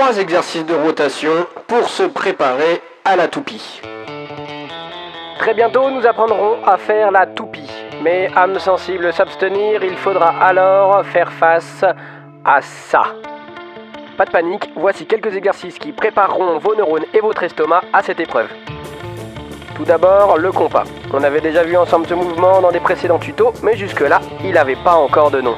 3 exercices de rotation pour se préparer à la toupie. Très bientôt, nous apprendrons à faire la toupie. Mais âme sensible s'abstenir, il faudra alors faire face à ça. Pas de panique, voici quelques exercices qui prépareront vos neurones et votre estomac à cette épreuve. Tout d'abord, le compas. On avait déjà vu ensemble ce mouvement dans des précédents tutos, mais jusque-là, il n'avait pas encore de nom.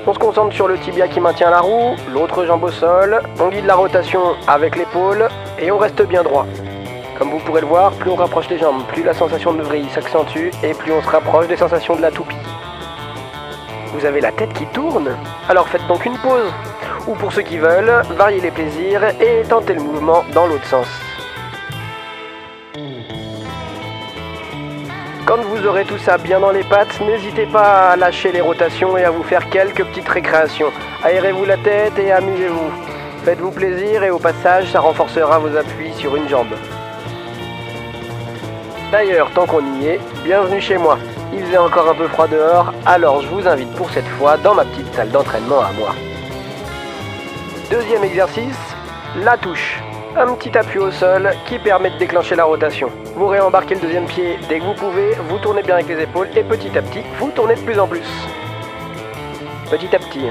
On se concentre sur le tibia qui maintient la roue, l'autre jambe au sol, on guide la rotation avec l'épaule et on reste bien droit. Comme vous pourrez le voir, plus on rapproche les jambes, plus la sensation de vrille s'accentue et plus on se rapproche des sensations de la toupie. Vous avez la tête qui tourne? Alors faites donc une pause. Ou pour ceux qui veulent, variez les plaisirs et tentez le mouvement dans l'autre sens. Quand vous aurez tout ça bien dans les pattes, n'hésitez pas à lâcher les rotations et à vous faire quelques petites récréations. Aérez-vous la tête et amusez-vous. Faites-vous plaisir et au passage, ça renforcera vos appuis sur une jambe. D'ailleurs, tant qu'on y est, bienvenue chez moi. Il faisait encore un peu froid dehors, alors je vous invite pour cette fois dans ma petite salle d'entraînement à moi. Deuxième exercice, la touche. Un petit appui au sol qui permet de déclencher la rotation. Vous réembarquez le deuxième pied dès que vous pouvez, vous tournez bien avec les épaules et petit à petit, vous tournez de plus en plus. Petit à petit.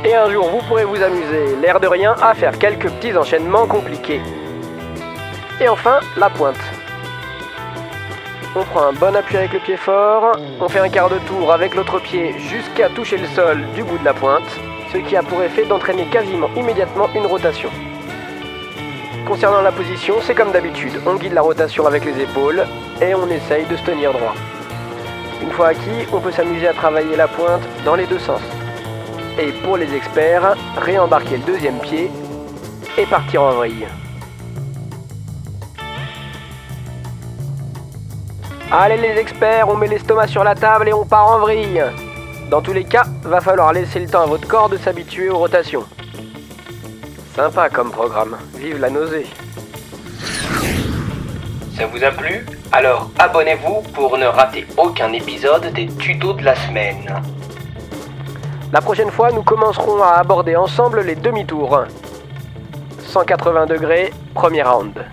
Et un jour, vous pourrez vous amuser, l'air de rien, à faire quelques petits enchaînements compliqués. Et enfin, la pointe. On prend un bon appui avec le pied fort, on fait un quart de tour avec l'autre pied jusqu'à toucher le sol du bout de la pointe, ce qui a pour effet d'entraîner quasiment immédiatement une rotation. Concernant la position, c'est comme d'habitude, on guide la rotation avec les épaules et on essaye de se tenir droit. Une fois acquis, on peut s'amuser à travailler la pointe dans les deux sens. Et pour les experts, réembarquer le deuxième pied et partir en vrille. Allez les experts, on met l'estomac sur la table et on part en vrille. Dans tous les cas, va falloir laisser le temps à votre corps de s'habituer aux rotations. Sympa comme programme, vive la nausée. Ça vous a plu? Alors abonnez-vous pour ne rater aucun épisode des tutos de la semaine. La prochaine fois, nous commencerons à aborder ensemble les demi-tours. 180 degrés, premier round.